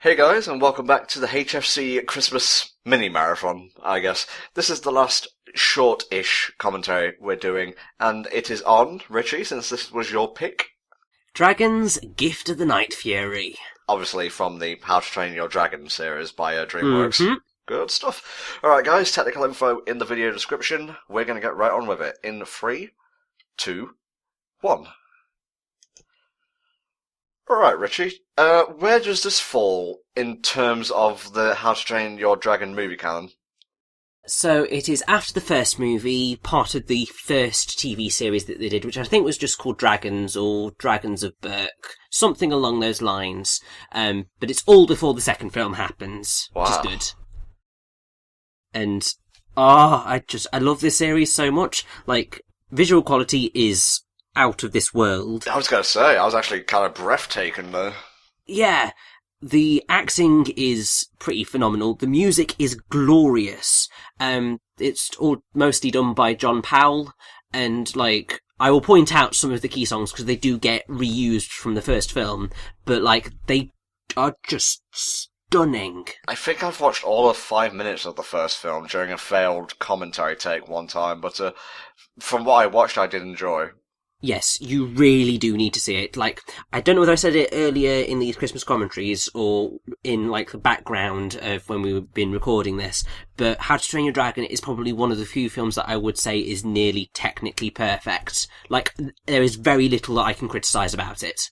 Hey guys, and welcome back to the HFC Christmas mini-marathon, I guess. This is the last short-ish commentary we're doing, and it is on, Richy, since this was your pick. Dragon's Gift of the Night Fury. Obviously from the How to Train Your Dragon series by DreamWorks. Mm-hmm. Good stuff. Alright guys, technical info in the video description. We're going to get right on with it in 3, 2, 1. Alright, Richy. Where does this fall in terms of the How to Train Your Dragon movie canon? So it is after the first movie, part of the first TV series that they did, which I think was just called Dragons or Dragons of Berk, something along those lines. But it's all before the second film happens, which is good. And I love this series so much. Like, visual quality is out of this world. I was going to say, I was actually kind of breathtaking there. Yeah, the acting is pretty phenomenal. The music is glorious. It's all mostly done by John Powell, and I will point out some of the key songs because they do get reused from the first film, but they are just stunning. I think I've watched all of 5 minutes of the first film during a failed commentary take one time, but from what I watched, I did enjoy. Yes, you really do need to see it. I don't know whether I said it earlier in these Christmas commentaries or in, the background of when we've been recording this, but How to Train Your Dragon is probably one of the few films that I would say is nearly technically perfect. There is very little that I can criticise about it.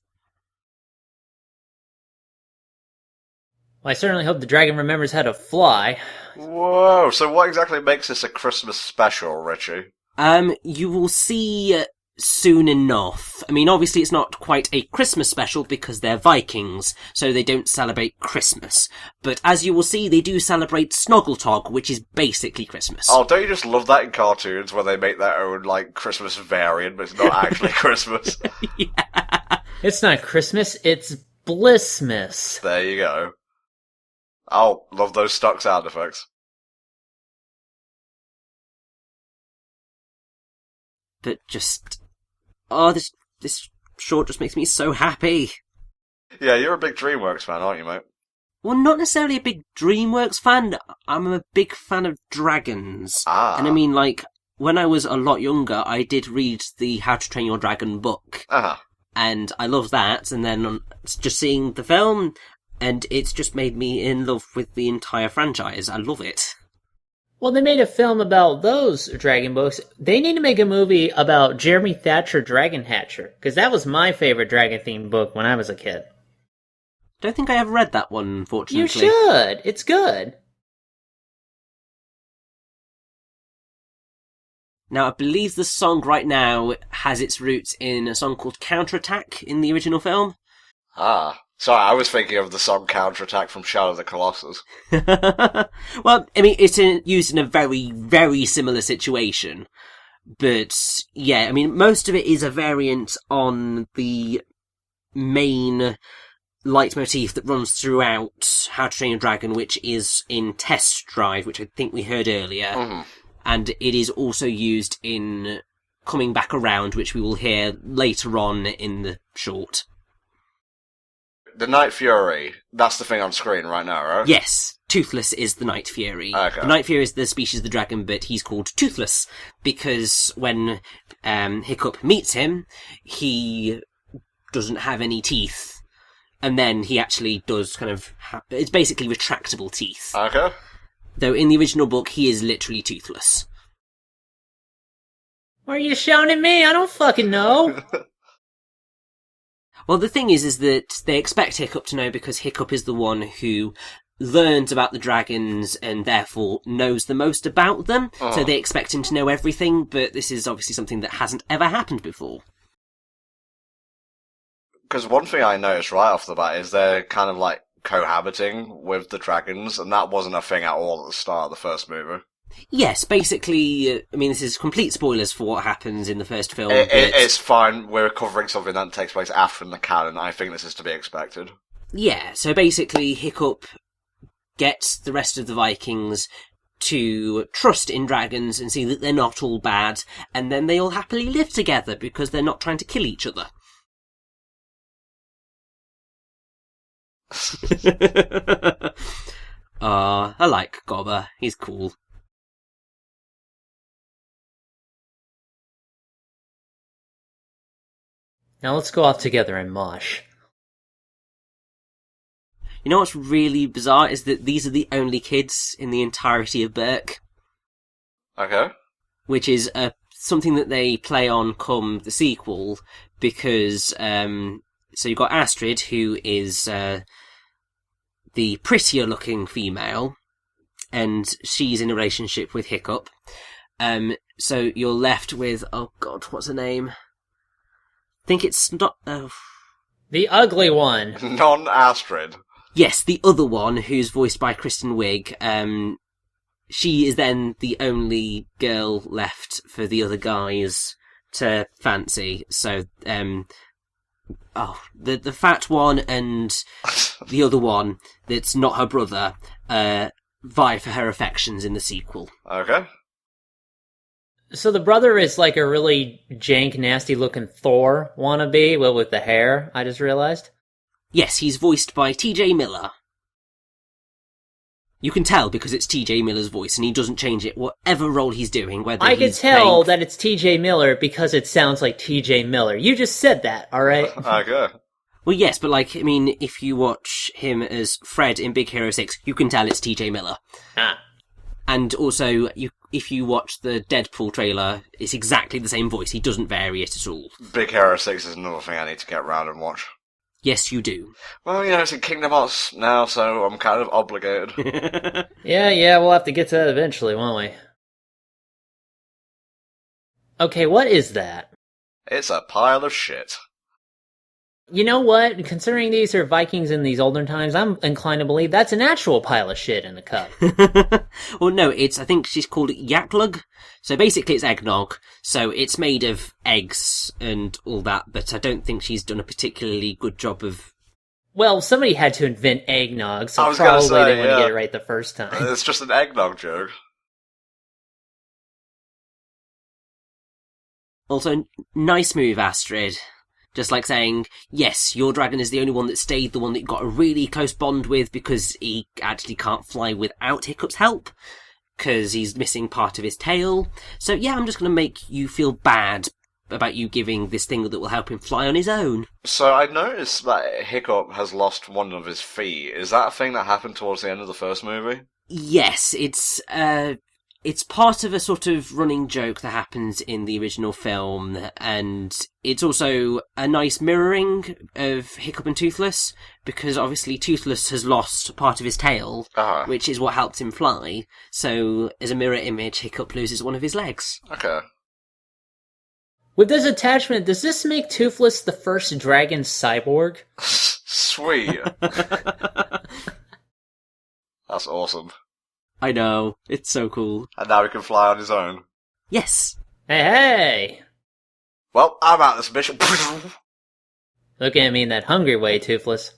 Well, I certainly hope the dragon remembers how to fly. Whoa, so what exactly makes this a Christmas special, Richy? You will see soon enough. I mean, obviously it's not quite a Christmas special because they're Vikings, so they don't celebrate Christmas. But as you will see, they do celebrate Snoggletog, which is basically Christmas. Oh, don't you just love that in cartoons where they make their own, Christmas variant, but it's not actually Christmas? Yeah. It's not Christmas, it's Blissmas. There you go. Oh, love those stock sound effects. But just... this short just makes me so happy. Yeah, you're a big DreamWorks fan, aren't you, mate? Well, not necessarily a big DreamWorks fan. I'm a big fan of dragons. Ah. And I mean, when I was a lot younger, I did read the How to Train Your Dragon book. Uh-huh. And I love that. And then just seeing the film, and it's just made me in love with the entire franchise. I love it. Well, they made a film about those dragon books. They need to make a movie about Jeremy Thatcher Dragon Hatcher, because that was my favorite dragon-themed book when I was a kid. Don't think I ever read that one, unfortunately. You should! It's good. Now, I believe the song right now has its roots in a song called Counterattack in the original film. Ah. Sorry, I was thinking of the song Counterattack from Shadow of the Colossus. Well, I mean, it's used in a very, very similar situation. But, yeah, I mean, most of it is a variant on the main leitmotif that runs throughout How to Train Your Dragon, which is in Test Drive, which I think we heard earlier. Mm-hmm. And it is also used in Coming Back Around, which we will hear later on in the short. The Night Fury, that's the thing on screen right now, right? Yes, Toothless is the Night Fury. Okay. The Night Fury is the species of the dragon, but he's called Toothless because when Hiccup meets him, he doesn't have any teeth. And then he actually does it's basically retractable teeth. Okay. Though in the original book, he is literally toothless. Why are you shouting at me? I don't fucking know. Well, the thing is that they expect Hiccup to know because Hiccup is the one who learns about the dragons and therefore knows the most about them. Oh. So they expect him to know everything, but this is obviously something that hasn't ever happened before. Because one thing I noticed right off the bat is they're kind of cohabiting with the dragons, and that wasn't a thing at all at the start of the first movie. Yes, basically, I mean, this is complete spoilers for what happens in the first film. It's fine, we're covering something that takes place after in the canon. I think this is to be expected. Yeah, so basically Hiccup gets the rest of the Vikings to trust in dragons and see that they're not all bad, and then they all happily live together because they're not trying to kill each other. I like Gobber. He's cool. Now let's go off together and mosh. You know what's really bizarre is that these are the only kids in the entirety of Berk. Okay. Which is something that they play on come the sequel, because so you've got Astrid, who is the prettier looking female, and she's in a relationship with Hiccup. So you're left with, oh god, what's her name? I think it's not... The ugly one. Non-Astrid. Yes, the other one, who's voiced by Kristen Wiig. She is then the only girl left for the other guys to fancy. So, the fat one and the other one that's not her brother vie for her affections in the sequel. Okay. So the brother is like a really jank, nasty-looking Thor wannabe, well, with the hair, I just realized. Yes, he's voiced by T.J. Miller. You can tell because it's T.J. Miller's voice, and he doesn't change it, whatever role he's doing, whether I can he's tell playing... that it's T.J. Miller because it sounds like T.J. Miller. You just said that, alright? Okay. Well, yes, but if you watch him as Fred in Big Hero 6, you can tell it's T.J. Miller. Ah. And also, if you watch the Deadpool trailer, it's exactly the same voice. He doesn't vary it at all. Big Hero 6 is another thing I need to get around and watch. Yes, you do. Well, it's in Kingdom Hearts now, so I'm kind of obligated. Yeah, we'll have to get to that eventually, won't we? Okay, what is that? It's a pile of shit. You know what? Considering these are Vikings in these olden times, I'm inclined to believe that's an actual pile of shit in a cup. Well, no, I think she's called it yaklug. So basically it's eggnog. So it's made of eggs and all that, but I don't think she's done a particularly good job of... Well, somebody had to invent eggnog, so I was probably gonna say, they wouldn't get it right the first time. It's just an eggnog joke. Also, nice move, Astrid. Just like saying, yes, your dragon is the only one that stayed, the one that you got a really close bond with, because he actually can't fly without Hiccup's help, because he's missing part of his tail. So yeah, I'm just going to make you feel bad about you giving this thing that will help him fly on his own. So I noticed that Hiccup has lost one of his feet. Is that a thing that happened towards the end of the first movie? Yes, it's part of a sort of running joke that happens in the original film, and it's also a nice mirroring of Hiccup and Toothless, because obviously Toothless has lost part of his tail, which is what helps him fly, so as a mirror image, Hiccup loses one of his legs. Okay. With this attachment, does this make Toothless the first dragon cyborg? Sweet. That's awesome. I know, it's so cool. And now he can fly on his own. Yes. Hey! Well, I'm out of this mission. Look at me in that hungry way, Toothless.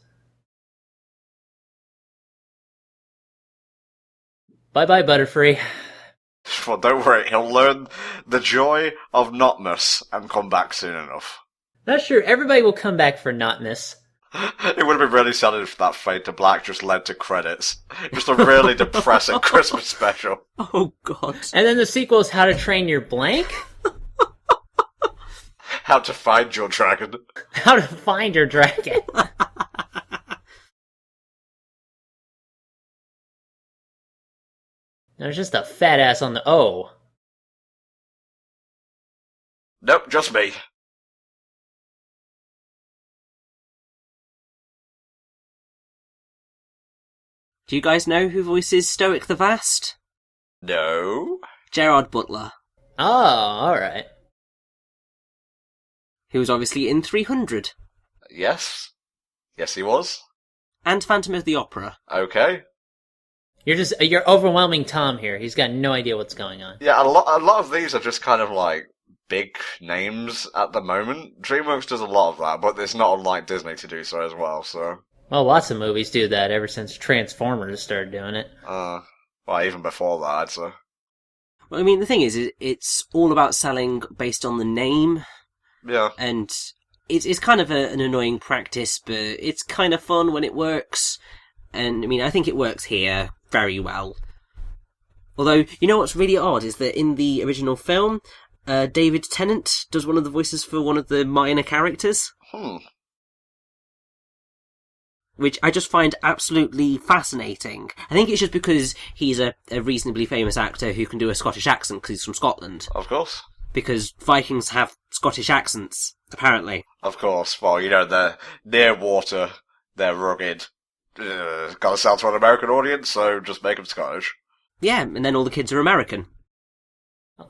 Bye-bye, Butterfree. Well, don't worry, he'll learn the joy of notness and come back soon enough. That's true, everybody will come back for notness. It would have been really sad if that Fade to Black just led to credits. Just a really depressing Christmas special. Oh, God. And then the sequel is How to Train Your Blank? How to Find Your Dragon. How to Find Your Dragon. There's just a fat ass on the O. Nope, just me. Do you guys know who voices Stoic the Vast? No. Gerard Butler. Oh, alright. Who was obviously in 300. Yes. Yes, he was. And Phantom of the Opera. Okay. You're overwhelming Tom here. He's got no idea what's going on. Yeah, a lot of these are just kind of like big names at the moment. DreamWorks does a lot of that, but it's not unlike Disney to do so as well, so... Well, lots of movies do that ever since Transformers started doing it. Well, even before that, I'd say. Well, I mean, the thing is, it's all about selling based on the name. Yeah. And It's kind of an annoying practice, but it's kind of fun when it works. And, I mean, I think it works here very well. Although, you know what's really odd is that in the original film, David Tennant does one of the voices for one of the minor characters. Which I just find absolutely fascinating. I think it's just because he's a reasonably famous actor who can do a Scottish accent because he's from Scotland. Of course. Because Vikings have Scottish accents, apparently. Of course. Well, you know, they're near water, they're rugged. Gotta sell to an American audience, so just make them Scottish. Yeah, and then all the kids are American.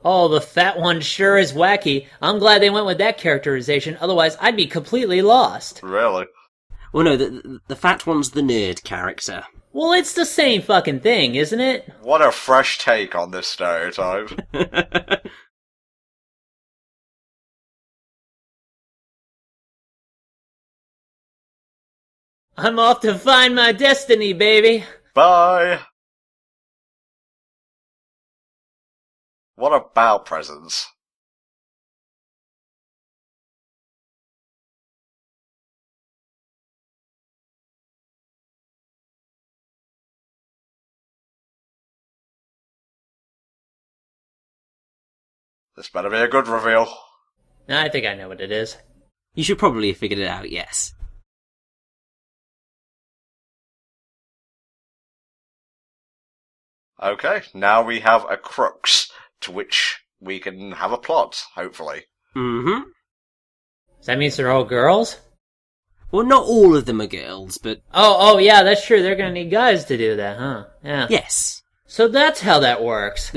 Oh, the fat one sure is wacky. I'm glad they went with that characterization, otherwise I'd be completely lost. Really? Well, no, the fat one's the nerd character. Well, it's the same fucking thing, isn't it? What a fresh take on this stereotype. I'm off to find my destiny, baby. Bye! What about presents? This better be a good reveal. I think I know what it is. You should probably have figured it out, yes. Okay, now we have a crux to which we can have a plot, hopefully. Mm-hmm. Does that mean they're all girls? Well, not all of them are girls, but... Oh, yeah, that's true. They're gonna need guys to do that, huh? Yeah. Yes. So that's how that works.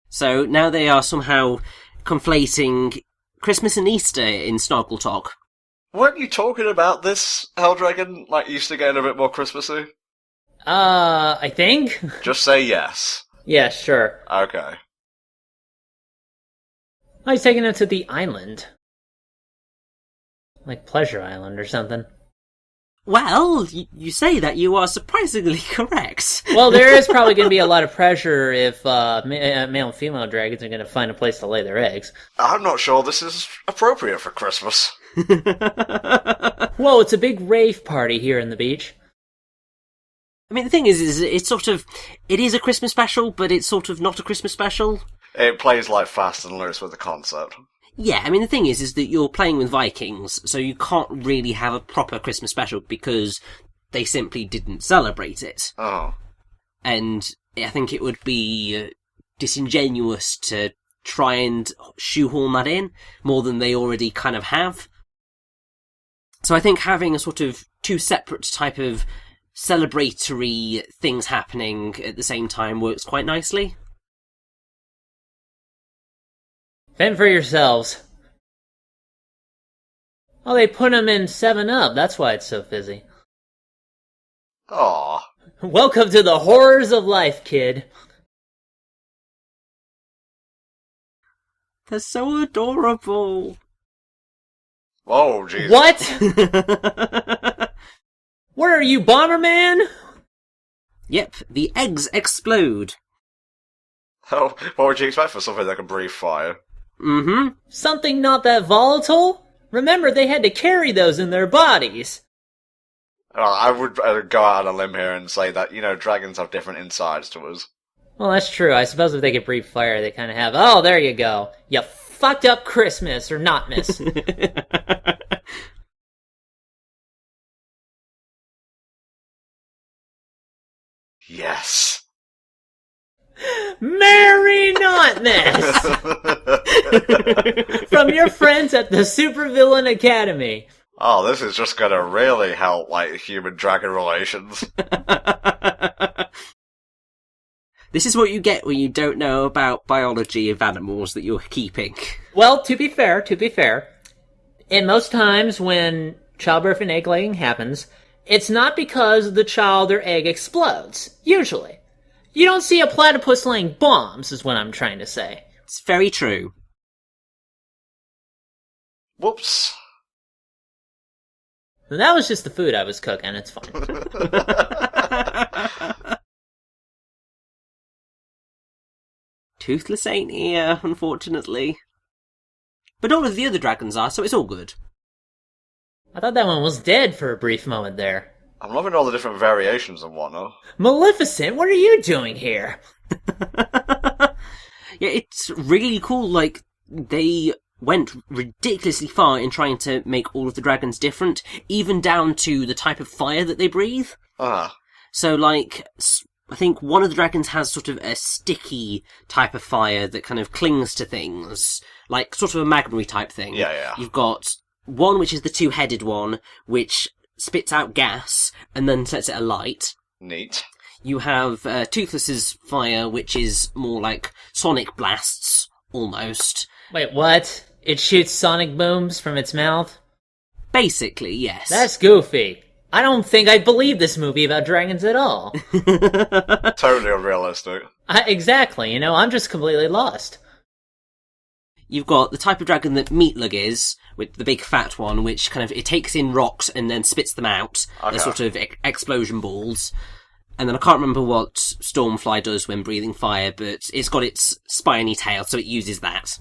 So now they are somehow conflating Christmas and Easter in Snoggle Talk. Weren't you talking about this, Helldragon, like Easter getting a bit more Christmassy? I think? Just say yes. Yeah, sure. Okay. I was taking them to the island. Like Pleasure Island or something. Well, you say that you are surprisingly correct. Well, there is probably going to be a lot of pressure if male and female dragons are going to find a place to lay their eggs. I'm not sure this is appropriate for Christmas. Whoa, it's a big rave party here in the beach. I mean, the thing is it's sort of... It is a Christmas special, but it's sort of not a Christmas special. It plays like fast and loose with the concept. Yeah, I mean, the thing is that you're playing with Vikings, so you can't really have a proper Christmas special because they simply didn't celebrate it. Oh. And I think it would be disingenuous to try and shoehorn that in more than they already kind of have. So I think having a sort of two separate type of celebratory things happening at the same time works quite nicely. Fend for yourselves. Oh, they put him in 7-Up. That's why it's so fizzy. Aw. Welcome to the horrors of life, kid. They're so adorable. Oh, Jesus. What? What are you, Bomberman? Yep, the eggs explode. Oh, what would you expect for something that can breathe fire? Mm-hmm. Something not that volatile? Remember, they had to carry those in their bodies. Well, I would go out on a limb here and say that, you know, dragons have different insides to us. Well, that's true. I suppose if they could breathe fire, they kind of have... Oh, there you go. You fucked up Christmas, or not, miss. Yes. Merry Notness! From your friends at the Supervillain Academy. Oh, this is just gonna really help, like, human-dragon relations. This is what you get when you don't know about biology of animals that you're keeping. Well, to be fair, in most times when childbirth and egg laying happens, it's not because the child or egg explodes, usually. You don't see a platypus laying bombs, is what I'm trying to say. It's very true. Whoops. That was just the food I was cooking, it's fine. Toothless ain't here, unfortunately. But all of the other dragons are, so it's all good. I thought that one was dead for a brief moment there. I'm loving all the different variations and whatnot. Maleficent, what are you doing here? Yeah, it's really cool. Like, they went ridiculously far in trying to make all of the dragons different, even down to the type of fire that they breathe. Ah. So, like, I think one of the dragons has sort of a sticky type of fire that kind of clings to things, like sort of a magmary type thing. Yeah. You've got one which is the two-headed one, which spits out gas and then sets it alight. Neat. You have Toothless's fire, which is more like sonic blasts, almost. Wait, what? It shoots sonic booms from its mouth? Basically, yes. That's goofy. I don't think I believe this movie about dragons at all. Totally unrealistic. Exactly, I'm just completely lost. You've got the type of dragon that Meatlug is, with the big fat one, which kind of, it takes in rocks and then spits them out as sort of explosion balls. And then I can't remember what Stormfly does when breathing fire, but it's got its spiny tail, so it uses that.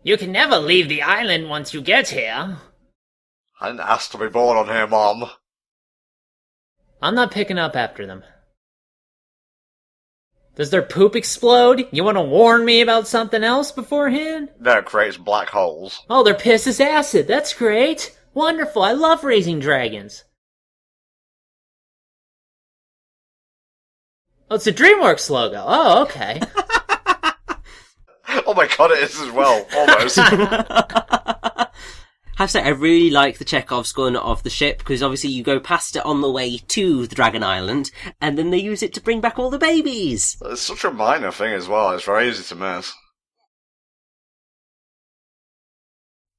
You can never leave the island once you get here. I didn't ask to be born on here, Mom. I'm not picking up after them. Does their poop explode? You want to warn me about something else beforehand? No, it creates black holes. Oh, their piss is acid. That's great. Wonderful. I love raising dragons. Oh, it's a DreamWorks logo. Oh, okay. Oh my god, it is as well. Almost. I have to say, I really like the Chekhov's gun of the ship, because obviously you go past it on the way to the Dragon Island, and then they use it to bring back all the babies. It's such a minor thing as well. It's very easy to miss.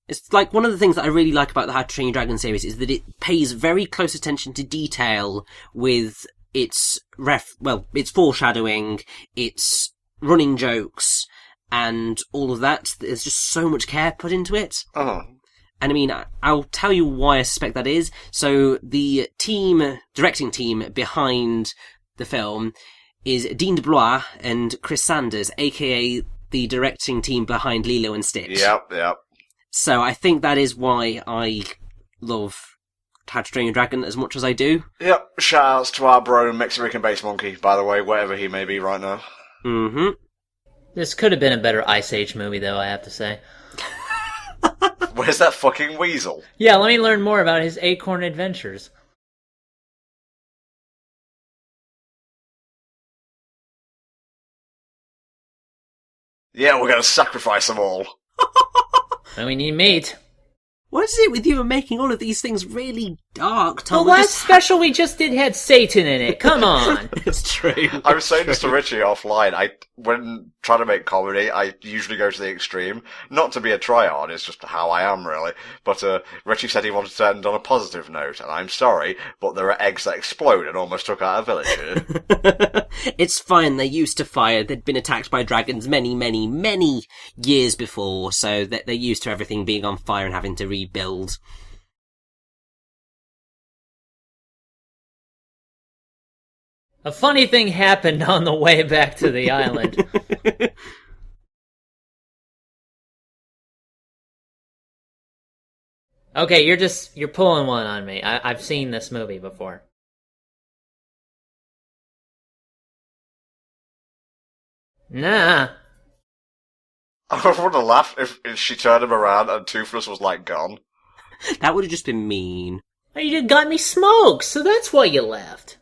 It's like one of the things that I really like about the How to Train Your Dragon series is that it pays very close attention to detail with its its foreshadowing, its running jokes, and all of that. There's just so much care put into it. Oh. And I mean, I'll tell you why I suspect that is. So the directing team behind the film is Dean DeBlois and Chris Sanders, aka the directing team behind Lilo and Stitch. Yep. So I think that is why I love How to Train Your Dragon as much as I do. Yep, shout-outs to our bro Mexican Bass Monkey, by the way, wherever he may be right now. Mm-hmm. This could have been a better Ice Age movie, though, I have to say. Where's that fucking weasel? Yeah, let me learn more about his acorn adventures. Yeah, we're gonna sacrifice them all. And we need meat. What is it with you and making all of these things really dark, Tom? The last special we just did had Satan in it. Come on. It's true. I was saying this to Richy offline. When trying to make comedy, I usually go to the extreme. Not to be a try-hard, it's just how I am, really. But Richy said he wanted to end on a positive note, and I'm sorry, but there are eggs that explode and almost took out a village here. It's fine, they're used to fire. They'd been attacked by dragons many, many, many years before, so that they're used to everything being on fire and having to rebuild. A funny thing happened on the way back to the island. Okay, you're pulling one on me. I've seen this movie before. Nah. I would have laughed if she turned him around and Toothless was, gone. That would have just been mean. You just got me smoked, so that's why you left.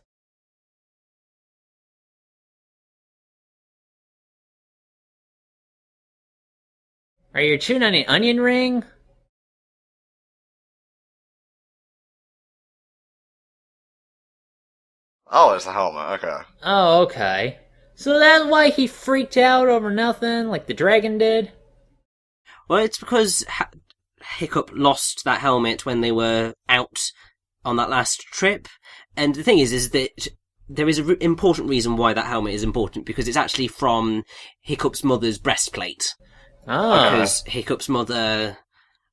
Are you chewing on an onion ring? Oh, it's the helmet, okay. Oh, okay. So that's why he freaked out over nothing, like the dragon did? Well, it's because Hiccup lost that helmet when they were out on that last trip. And the thing is that there is an important reason why that helmet is important, because it's actually from Hiccup's mother's breastplate. Oh. Because Hiccup's mother,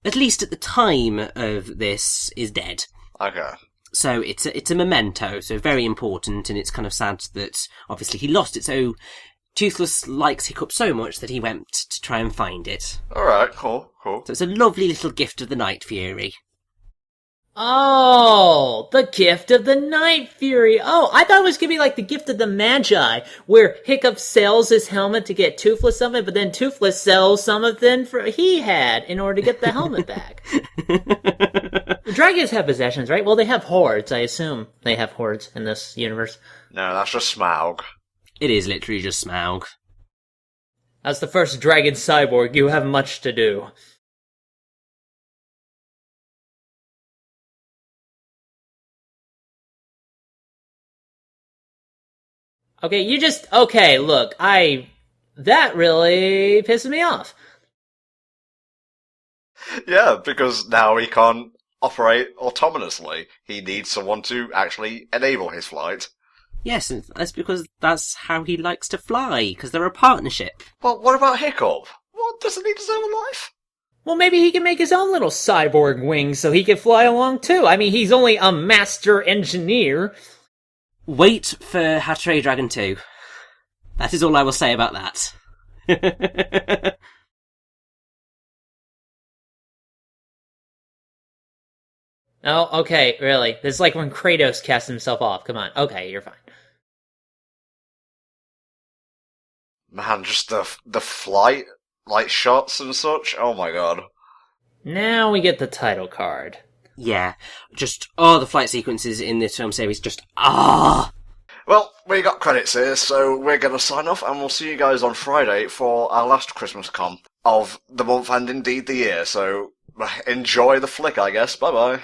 at least at the time of this, is dead. Okay. So it's a memento, so very important, and it's kind of sad that obviously he lost it. So Toothless likes Hiccup so much that he went to try and find it. Alright, cool. So it's a lovely little gift of the Night Fury. Oh, the gift of the Night Fury. Oh, I thought it was going to be like the gift of the Magi, where Hiccup sells his helmet to get Toothless something, but then Toothless sells something he had in order to get the helmet back. Dragons have possessions, right? Well, they have hordes. I assume they have hordes in this universe. No, that's just Smaug. It is literally just Smaug. As the first dragon cyborg, you have much to do. Okay, look, that really pisses me off. Yeah, because now he can't operate autonomously. He needs someone to actually enable his flight. Yes, and that's because that's how he likes to fly, because they're a partnership. Well, what about Hiccup? What, doesn't he deserve a life? Well, maybe he can make his own little cyborg wings so he can fly along too. I mean, he's only a master engineer. Wait for Hatray Dragon 2. That is all I will say about that. Oh, okay, really. This is like when Kratos casts himself off. Come on. Okay, you're fine. Man, just the flight, like shots and such. Oh my god. Now we get the title card. Yeah, the flight sequences in this film series Well, we got credits here, so we're gonna sign off, and we'll see you guys on Friday for our last Christmas con of the month and indeed the year, so enjoy the flick, I guess. Bye-bye.